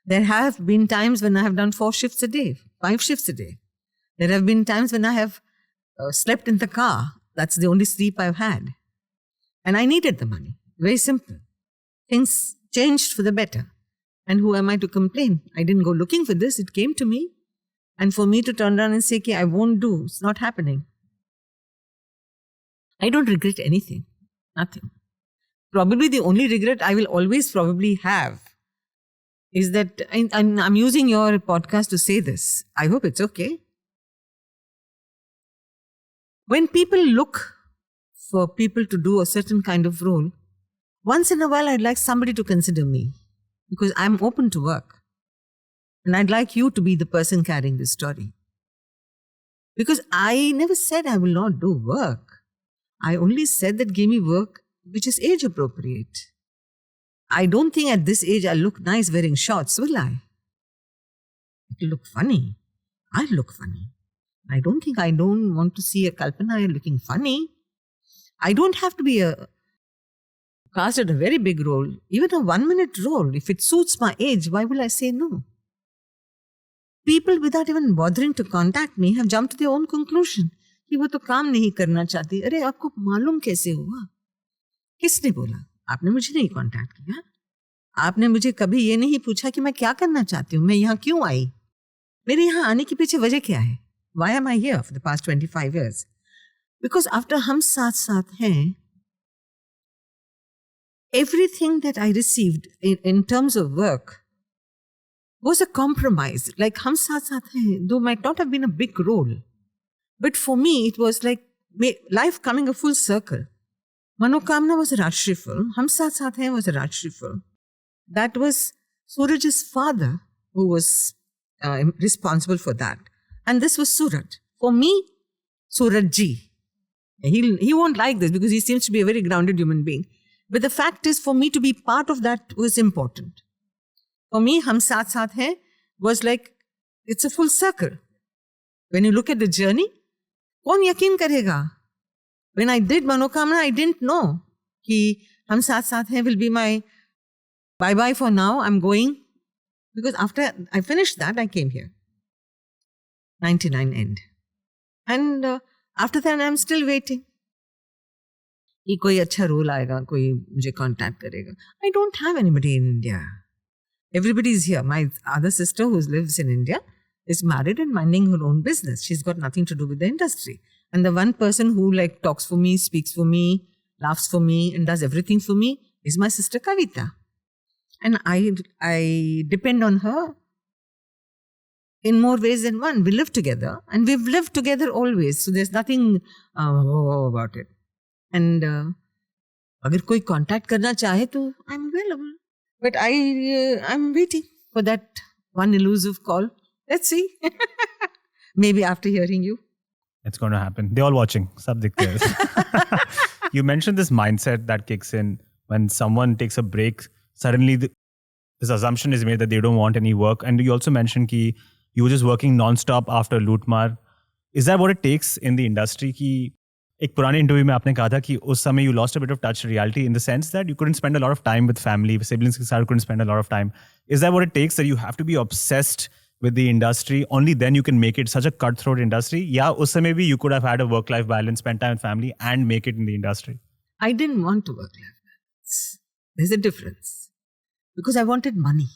There have been times when I have done 4 shifts a day, 5 shifts a day. There have been times when I have slept in the car. That's the only sleep I've had. And I needed the money. Very simple. Things changed for the better. And who am I to complain? I didn't go looking for this. It came to me. And for me to turn around and say, okay, I won't do, it's not happening. I don't regret anything. Nothing. Probably the only regret I will always probably have is that I'm using your podcast to say this. I hope it's okay. When people look for people to do a certain kind of role, once in a while I'd like somebody to consider me because I'm open to work. And I'd like you to be the person carrying this story. Because I never said I will not do work. I only said that give me work which is age appropriate. I don't think at this age I'll look nice wearing shorts, will I? It'll look funny. I'll look funny. I don't want to see a Kalpana looking funny. I don't have to be cast at a very big role, even a 1-minute role. If it suits my age, why will I say no? People without even bothering to contact me have jumped to their own conclusion कि वो तो काम नहीं करना चाहती. अरे आपको मालूम कैसे हुआ? किसने बोला? आपने मुझे नहीं कांटेक्ट किया. आपने मुझे कभी ये नहीं पूछा कि मैं क्या करना चाहती हूँ, मैं यहाँ क्यों आई, मेरे यहाँ आने के पीछे वजह क्या है? Why am I here for the past 25 years? Because after हम साथ साथ हैं, everything that I received in terms of work was a compromise. Like Hum Saath Saath Hain, though might not have been a big role. But for me, it was like life coming a full circle. Manokamna was a Rajshri film. Hum Saath Saath Hain was a Rajshri film. That was Suraj's father who was responsible for that. And this was Suraj. For me, Suraj ji. He won't like this because he seems to be a very grounded human being. But the fact is, for me to be part of that was important. For me, Hum Saath Saath Hain was like, it's a full circle. When you look at the journey, kaun yakin karega? When I did Manokamna, I didn't know ki Hum Saath Saath Hain will be my bye-bye for now. I'm going. Because after I finished that, I came here. 99 end. And after that, I'm still waiting. कि कोई अच्छा role आएगा, कोई मुझे contact करेगा. I don't have anybody in India. Everybody is here. My other sister who lives in India is married and minding her own business. She's got nothing to do with the industry. And the one person who like talks for me, speaks for me, laughs for me and does everything for me is my sister Kavita. And I depend on her in more ways than one. We live together and we've lived together always. So there's nothing about it. And अगर कोई contact करना चाहे तो I'm available. But I'm waiting for that one elusive call. Let's see. Maybe after hearing you. It's going to happen. They're all watching. Sab dikhte hai. You mentioned this mindset that kicks in when someone takes a break. Suddenly, this assumption is made that they don't want any work. And you also mentioned that you were just working non-stop after Lootmar. Is that what it takes in the industry? Ki एक पुराने interview में आपने कहा था कि उस समय you lost a bit of touch reality in the sense that you couldn't spend a lot of time with family, siblings के साथ couldn't spend a lot of time. Is that what it takes, that you have to be obsessed with the industry? Only then you can make it such a cutthroat industry? या उस समय भी you could have had a work-life balance, spend time with family and make it in the industry? I didn't want to work-life balance. There's a difference. Because I wanted money.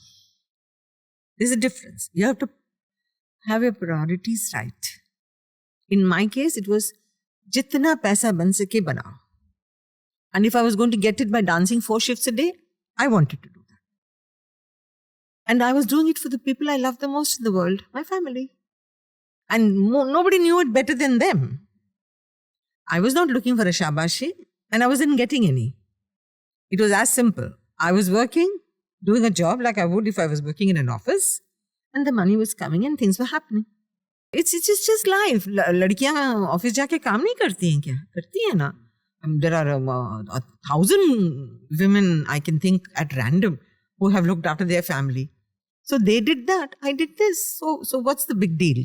There's a difference. You have to have your priorities right. In my case, it was jitna paisa ban sake banao. And if I was going to get it by dancing 4 shifts a day, I wanted to do that. And I was doing it for the people I love the most in the world, my family. And nobody knew it better than them. I was not looking for a shabashi and I wasn't getting any. It was as simple. I was working, doing a job like I would if I was working in an office, and the money was coming and things were happening. It's just life. लड़कियां office जाके काम नहीं करती हैं क्या? करती हैं ना. There are 1,000 women I can think at random who have looked after their family. So they did that. I did this. So what's the big deal?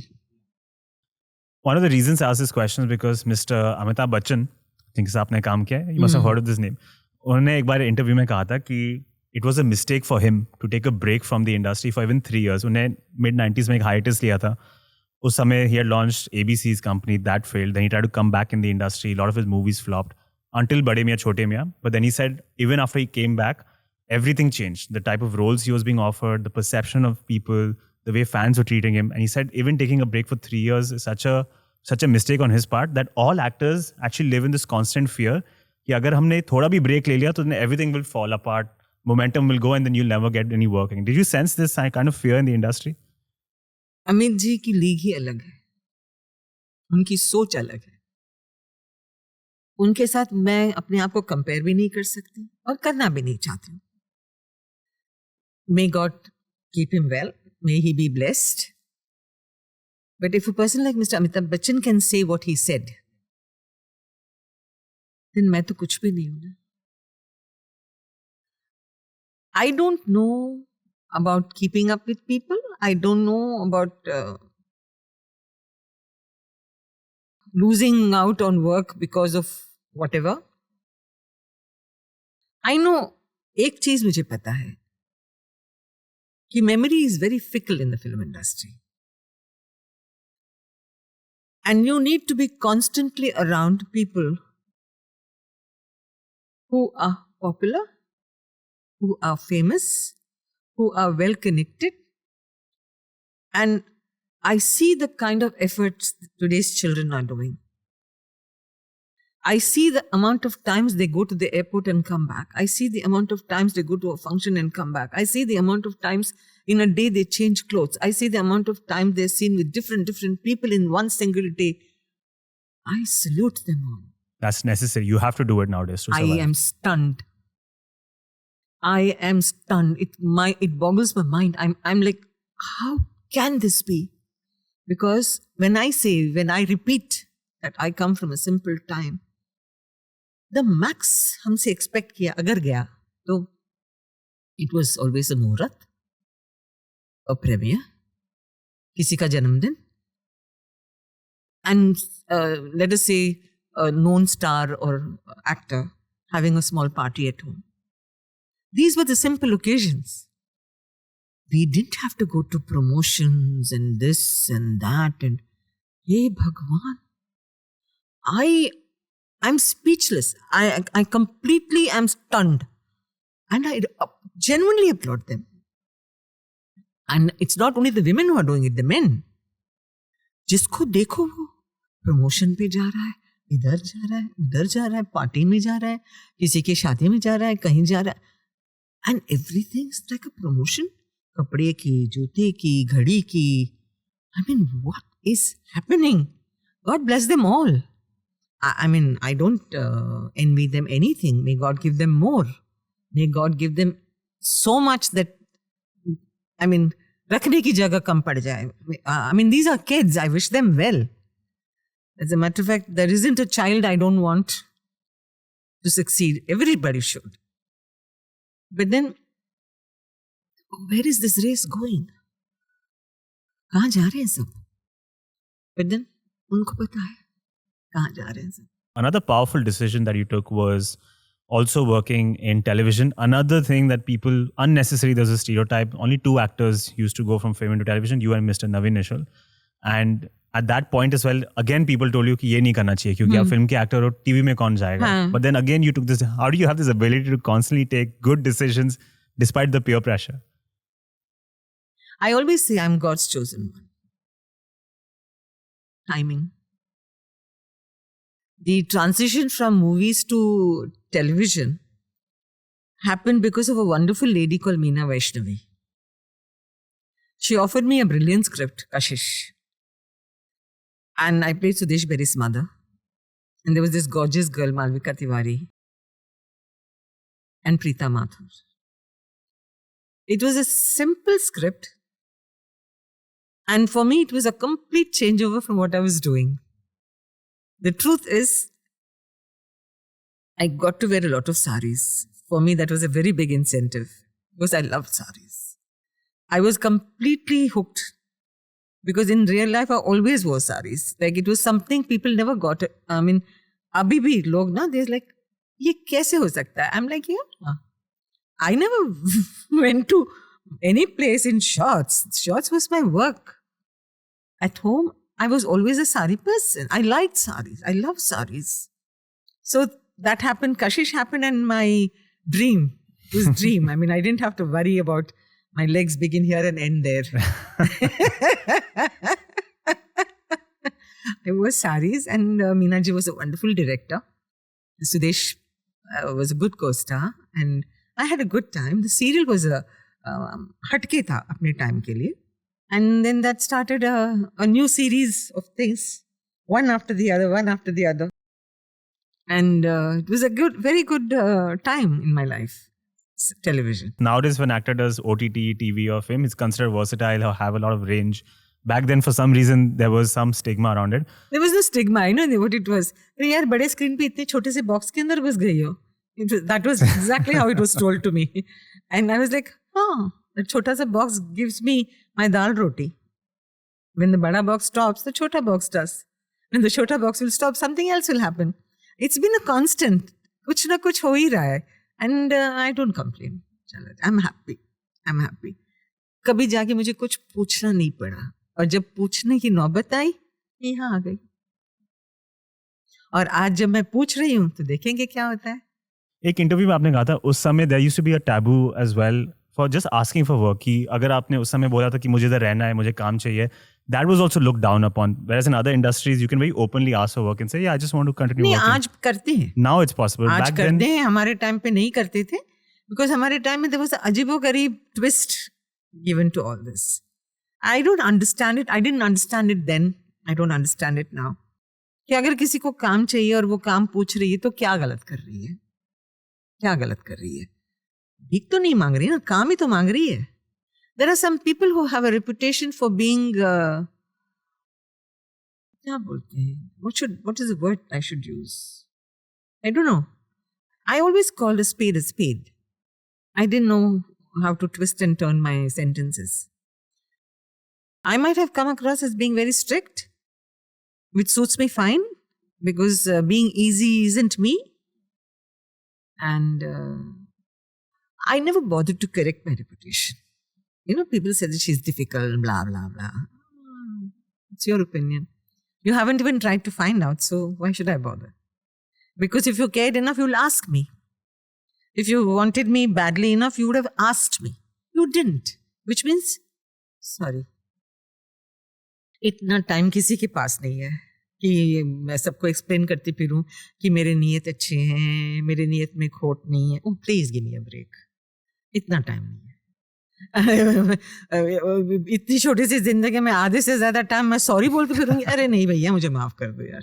One of the reasons I asked this question is because Mr. Amitabh Bachchan, I think आपने काम किया है, you must have heard of this name. उन्होंने एक बार interview में कहा था कि it was a mistake for him to take a break from the industry for even 3 years. उन्हें mid-90s में एक hiatus लिया था. उस समय he had launched ABC's company, that failed. Then he tried to come back in the industry. A lot of his movies flopped until Bade Miyan Chote Miyan. But then he said, even after he came back, everything changed. The type of roles he was being offered, the perception of people, the way fans were treating him. And he said, even taking a break for 3 years is such a mistake on his part that all actors actually live in this constant fear कि अगर हमने थोड़ा भी break ले लिया तो then everything will fall apart. Momentum will go and then you'll never get any work. Did you sense this kind of fear in the industry? Amit ji की league ही अलग है. उनकी सोच अलग है. उनके साथ मैं अपने आप को कंपेयर भी नहीं कर सकती और करना भी नहीं चाहती हूँ. May God keep him well. May he be blessed. But if a person like Mr. Amitabh Bachchan can say what he said, then मैं तो कुछ भी नहीं हूँ ना. I don't know about keeping up with people. I don't know about losing out on work because of whatever. I know एक चीज मुझे पता है कि memory is very fickle in the film industry. And you need to be constantly around people who are popular, who are famous, who are well connected. And I see the kind of efforts today's children are doing. I see the amount of times they go to the airport and come back. I see the amount of times they go to a function and come back. I see the amount of times In a day, they change clothes. I see the amount of time they're seen with different people in one single day. I salute them all. That's necessary. You have to do it nowadays to I survive. am stunned. It boggles my mind. I'm like, how can this be? Because when I repeat that I come from a simple time, the max हमसे expect किया अगर गया तो it was always a मुहूर्त, a premiere, किसी का जन्मदिन, and let us say a known star or actor having a small party at home. These were the simple occasions. We didn't have to go to promotions and this and that and hey Bhagwan. I'm speechless. I completely am stunned. And I genuinely applaud them. And it's not only the women who are doing it, the men. जिसको देखो वो promotion पे जा रहा है, इधर जा रहा है, उधर जा रहा है, पार्टी में जा रहा है, किसी की शादी में जा रहा है, कहीं जा रहा है. And everything's like a promotion. कपड़े की, जूते की, घड़ी की. I mean, what is happening? God bless them all. I mean, I don't envy them anything. May God give them more. May God give them so much that, I mean, रखने की जगह कम पड़ जाए. I mean, these are kids. I wish them well. As a matter of fact, there isn't a child I don't want to succeed. Everybody should. But then, where is this race going? कहाँ जा रहे हैं सब? But then, उनको पता है कहाँ जा रहे हैं सब. Another powerful decision that you took was also working in television. Another thing that people unnecessarily, there's a stereotype. Only 2 actors used to go from film into television, you and Mr. Naveen Nishal. And at that point as well, again, people told you कि ये नहीं करना चाहिए क्योंकि आप film के actor हो, TV में कौन जाएगा? But then again, you took this. How do you have this ability to constantly take good decisions despite the peer pressure? I always say I'm God's chosen one. Timing. The transition from movies to television happened because of a wonderful lady called Meena Vaishnavi. She offered me a brilliant script, Kashish. And I played Sudesh Berry's mother. And there was this gorgeous girl, Malvika Tiwari. And Preeta Mathur. It was a simple script. And for me, it was a complete changeover from what I was doing. The truth is, I got to wear a lot of saris. For me, that was a very big incentive because I loved saris. I was completely hooked because in real life, I always wore saris. Like it was something people never got. I mean, abhi bhi log na, they're like, ye kaise ho sakta hai? I'm like, yeah. I never went to any place in shorts. Shorts was my work. At home, I was always a sari person. I liked saris. I love saris. So that happened. Kashish happened and my dream was dream. I mean, I didn't have to worry about my legs begin here and end there. I wore saris and Meena ji was a wonderful director. Sudesh was a good co-star and I had a good time. The serial was a hatke tha apne time ke liye. And then that started a new series of things, one after the other. And it was a very good time in my life, television. Nowadays, when an actor does OTT, TV or film, it's considered versatile or have a lot of range. Back then, for some reason, there was some stigma around it. There was no stigma. I know what it was. अरे यार बड़े screen पे इतने छोटे से box के अंदर घुस गई हो. That was exactly how it was told to me. And I was like, the छोटा सा box gives me my dal roti. When the bada box stops, the chota box does. When the chota box will stop, something else will happen. It's been a constant. कुछ ना कुछ हो ही रहा है. And I don't complain. I'm happy. कभी जाके मुझे कुछ पूछना नहीं पड़ा. और जब पूछने की नौबत आई, यहाँ आ गई. और आज जब मैं पूछ रही हूँ, तो देखेंगे क्या होता है. एक इंटरव्यू में आपने कहा था उस समय there used to be a taboo as well for just asking for work कि अगर आपने उस समय बोला था कि मुझे इधर रहना है, मुझे काम चाहिए, that was also looked down upon. Whereas in other industries, you can very openly ask for work and say, yeah, I just want to continue नहीं, working. आज करते हैं. Now it's possible. आज Back करते then, हैं. हमारे time पे नहीं करते थे. Because हमारे टाइम में there was a अजीबोगरीब twist given to all this. I don't understand it. I didn't understand it then. I don't understand it now. कि अगर किसी को काम चाहिए और वो काम पूछ रही है तो क्या गलत कर रही है? क्या गलत कर रही है? भीख तो नहीं मांग रही ना, काम ही तो मांग रही है. There are some people who have a reputation for being क्या बोलते हैं? What is the word I should use? I don't know. I always called a spade a spade. I didn't know how to twist and turn my sentences. I might have come across as being very strict, which suits me fine, because being easy isn't me. And I never bothered to correct my reputation. You know, people said that she's difficult, blah, blah, blah. It's your opinion. You haven't even tried to find out, so why should I bother? Because if you cared enough, you'll ask me. If you wanted me badly enough, you would have asked me. You didn't. Which means, sorry. इतना time किसी के पास नहीं है कि मैं सबको explain करती फिरूं कि मेरे नियत अच्छे हैं, मेरे नियत में खोट नहीं है. Oh, please give me a break. इतना टाइम नहीं है. इतनी छोटी सी जिंदगी में आधे से ज्यादा टाइम मैं सॉरी बोलते फिरूंगी. अरे नहीं भैया, मुझे माफ कर दो यार.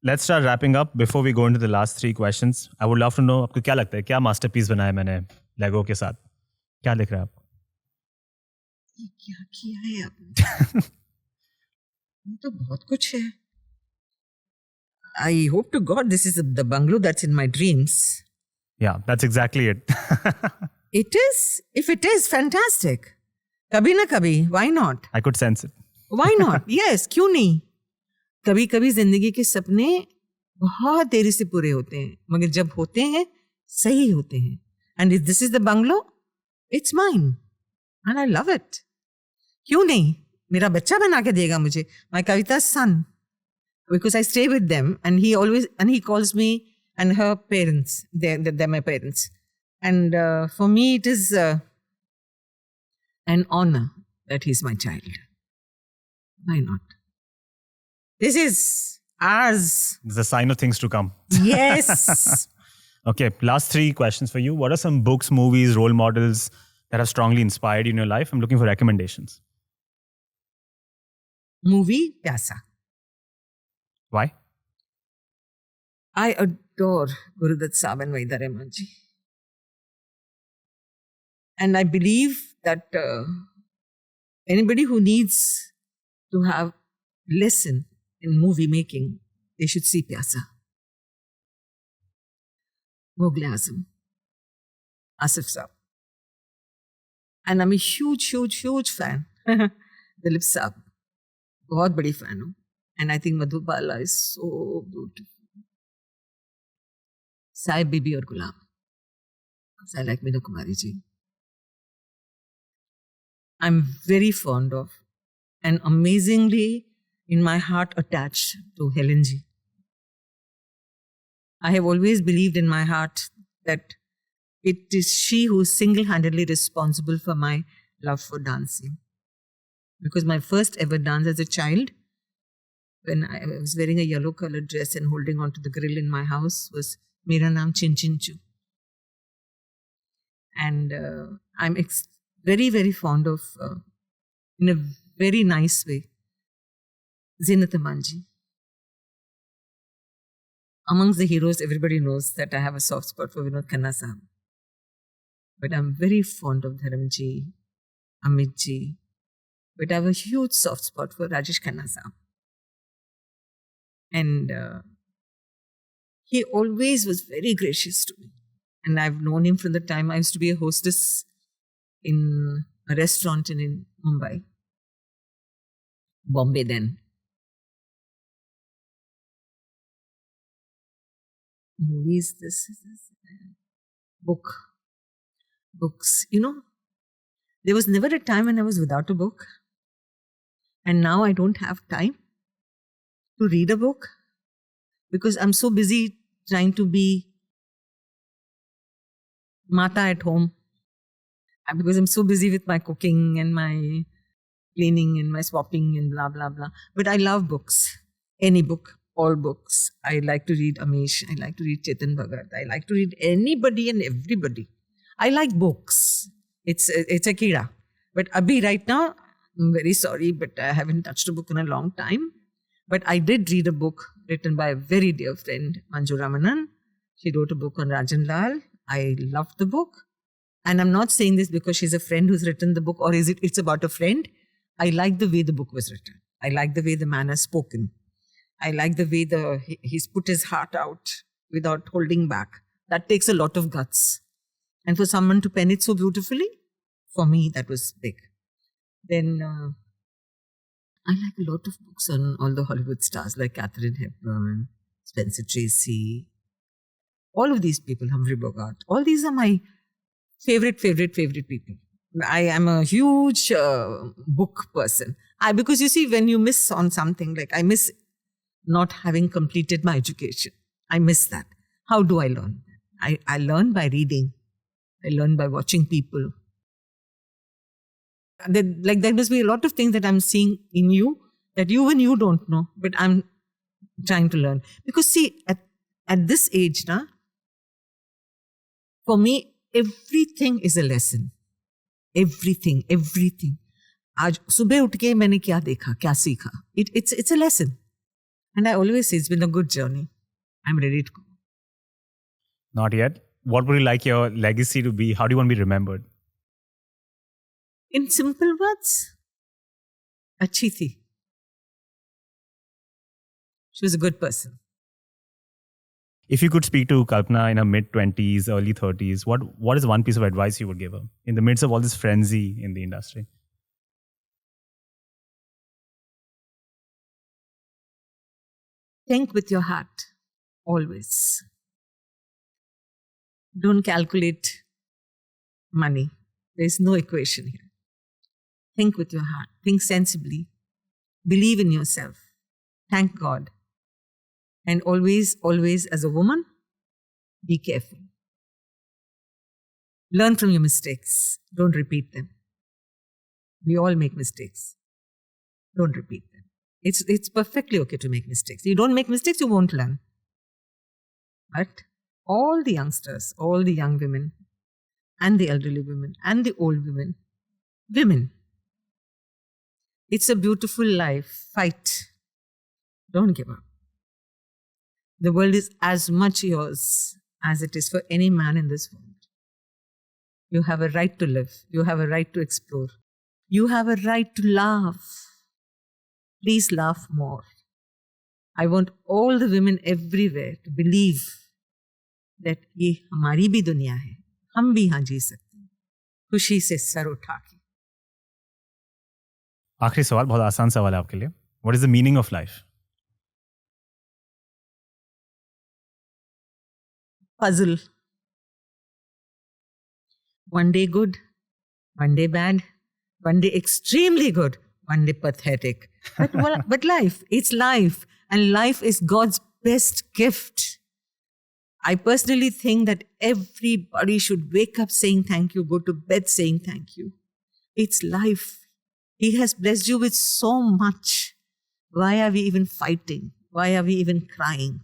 Let's start wrapping up. Before we go into the last 3 questions, I would love to know आपको क्या लगता है, क्या masterpiece बनाया मैंने लेगो के साथ? क्या लिख रहे हैं आप? ये क्या किया है आपने? ये तो बहुत कुछ है. I hope to God this is the bungalow that's in my dreams. Yeah, that's exactly it. It is. If it is, fantastic. कभी ना कभी, why not? I could sense it. Why not? Yes, क्यों नहीं? कभी कभी जिंदगी के सपने बहुत देरी से पूरे होते हैं, मगर जब होते हैं सही होते हैं. And if this is the bungalow, it's mine. And I love it. क्यों नहीं? मेरा बच्चा बना के देगा मुझे. My Kavita's son. Because I stay with them and he calls me and her parents. They're my parents. And for me it is an honor that he's my child. Why not? This is ours. It's a sign of things to come. Yes. Okay, last 3 questions for you. What are some books, movies, role models that have strongly inspired you in your life? I'm looking for recommendations. Movie, Pyasa. Why? I adore Gurudutt Saab and Vaidya Rahman ji. And I believe that anybody who needs to have lesson in movie making, they should see Pyasa. Mughal Azam, Asif Saab. And I'm a huge fan. Dilip Saab. बहुत बड़ी fan हूँ. And I think Madhubala is so beautiful. Sai Bibi और गुलाम. Because I like Meenu Kumari ji. I'm very fond of and amazingly in my heart attached to Helen ji. I have always believed in my heart that it is she who is single-handedly responsible for my love for dancing. Because my first ever dance as a child, when I was wearing a yellow colored dress and holding onto the grill in my house, was Mera Naam Chin Chin Chu. And I'm very fond of, in a very nice way, Zeenat Aman ji. Amongst the heroes, everybody knows that I have a soft spot for Vinod Khanna Sahab. But I'm very fond of Dharam ji, Amit ji. But I have a huge soft spot for Rajesh Khanna Sahab. And he always was very gracious to me. And I've known him from the time I used to be a hostess in a restaurant in Mumbai. Bombay then. Movies, this. Books. You know, there was never a time when I was without a book. And now I don't have time to read a book because I'm so busy trying to be Mata at home. And because I'm so busy with my cooking and my cleaning and my swapping and blah, blah, blah. But I love books. Any book. All books. I like to read Amish. I like to read Chetan Bhagat. I like to read anybody and everybody. I like books. It's a kida. But abhi right now, I'm very sorry, but I haven't touched a book in a long time. But I did read a book written by a very dear friend, Manju Ramanan. She wrote a book on Rajan Lal. I loved the book. And I'm not saying this because she's a friend who's written the book, or is it's about a friend. I like the way the book was written. I like the way the man has spoken. I like the way he's put his heart out without holding back. That takes a lot of guts. And for someone to pen it so beautifully, for me, that was big. Then I like a lot of books on all the Hollywood stars like Katharine Hepburn, Spencer Tracy, all of these people, Humphrey Bogart. All these are my favorite people. I am a huge book person. Because you see, when you miss on something, like I miss not having completed my education. I miss that. How do I learn? I learn by reading. I learn by watching people. There must be a lot of things that I'm seeing in you that even you don't know, but I'm trying to learn. Because see, at this age, for me, everything is a lesson. Everything. आज सुबह उठ के मैंने क्या देखा, क्या सीखा. It's a lesson. And I always say it's been a good journey. I'm ready to go. Not yet. What would you like your legacy to be? How do you want to be remembered? In simple words, अच्छी थी. She was a good person. If you could speak to Kalpana in her mid-20s, early 30s, what is one piece of advice you would give her in the midst of all this frenzy in the industry? Think with your heart, always. Don't calculate money. There's no equation here. Think with your heart. Think sensibly. Believe in yourself. Thank God. And always, as a woman, be careful. Learn from your mistakes. Don't repeat them. We all make mistakes. Don't repeat them. It's perfectly okay to make mistakes. You don't make mistakes, you won't learn. But all the youngsters, all the young women, and the elderly women, and the old women, it's a beautiful life. Fight. Don't give up. The world is as much yours as it is for any man in this world. You have a right to live. You have a right to explore. You have a right to laugh. Please laugh more. I want all the women everywhere to believe that ये हमारी भी दुनिया है. हम भी यहाँ जी सकते हैं. खुशी से सर उठा के. आखिरी सवाल, बहुत आसान सवाल है आपके लिए. What is the meaning of life? Puzzle. One day good, one day bad, one day extremely good, one day pathetic. But life, it's life. And life is God's best gift. I personally think that everybody should wake up saying thank you, go to bed saying thank you. It's life. He has blessed you with so much. Why are we even fighting? Why are we even crying?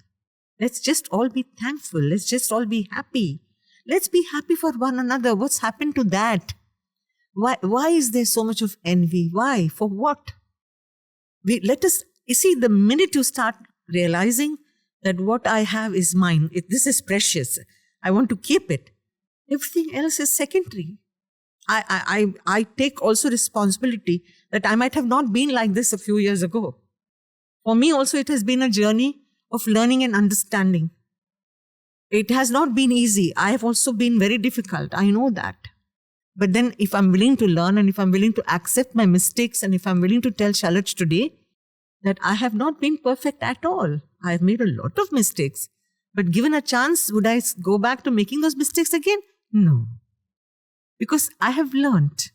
Let's just all be thankful. Let's just all be happy. Let's be happy for one another. What's happened to that? Why is there so much of envy? Why? For what? You see, the minute you start realizing that what I have is mine, this is precious, I want to keep it, everything else is secondary. I take also responsibility that I might have not been like this a few years ago. For me also, it has been a journey of learning and understanding. It has not been easy. I have also been very difficult. I know that. But then if I'm willing to learn and if I'm willing to accept my mistakes and if I'm willing to tell Charlotte today that I have not been perfect at all. I have made a lot of mistakes. But given a chance, would I go back to making those mistakes again? No. Because I have learned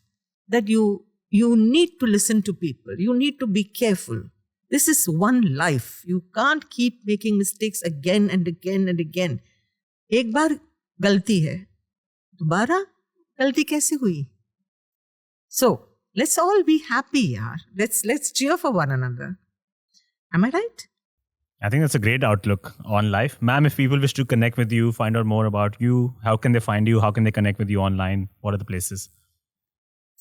that you need to listen to people. You need to be careful. This is one life. You can't keep making mistakes again and again and again. एक बार गलती है, दोबारा गलती कैसे हुई? So, let's all be happy, yaar. Let's cheer for one another. Am I right? I think that's a great outlook on life. Ma'am, if people wish to connect with you, find out more about you, how can they find you? How can they connect with you online? What are the places?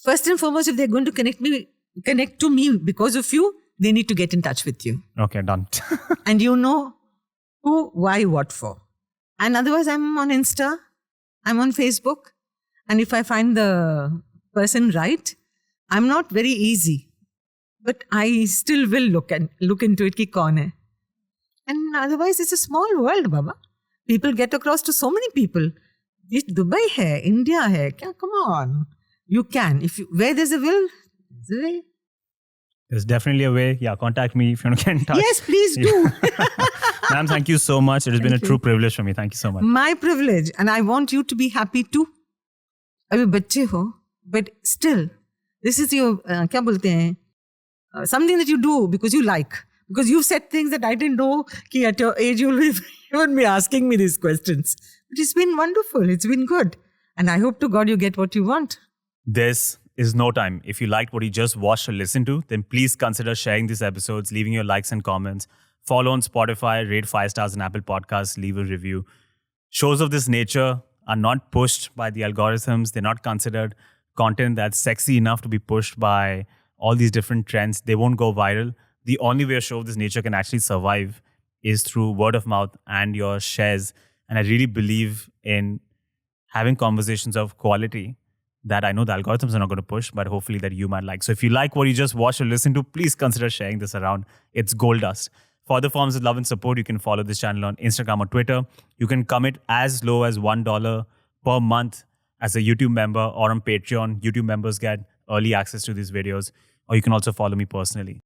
First and foremost, if they're going to connect to me because of you, they need to get in touch with you. Okay, done. And you know who, why, what for. And otherwise, I'm on Insta, I'm on Facebook. And if I find the person right, I'm not very easy. But I still will look into it, ki kaun hai. And otherwise, it's a small world, Baba. People get across to so many people. Dubai hai, India hai. Come on. You can. Where there's a will, there's a way. There's definitely a way. Yeah, contact me if you want to get in touch. Yes, please do. Ma'am, thank you so much. It has been a true privilege for me. Thank you so much. My privilege. And I want you to be happy too. अभी बच्चे हो, but still, this is your, क्या बोलते हैं? Something that you do because you like. Because you've said things that I didn't know कि at your age you'll even be asking me these questions. But it's been wonderful. It's been good. And I hope to God you get what you want. This is no time. If you liked what you just watched or listened to, then please consider sharing these episodes, leaving your likes and comments. Follow on Spotify, rate 5 stars on Apple Podcasts, leave a review. Shows of this nature are not pushed by the algorithms. They're not considered content that's sexy enough to be pushed by all these different trends. They won't go viral. The only way a show of this nature can actually survive is through word of mouth and your shares. And I really believe in having conversations of quality that I know the algorithms are not going to push, but hopefully that you might like. So if you like what you just watched or listened to, please consider sharing this around. It's gold dust. For other forms of love and support, you can follow this channel on Instagram or Twitter. You can commit as low as $1 per month as a YouTube member, or on Patreon. YouTube members get early access to these videos, or you can also follow me personally.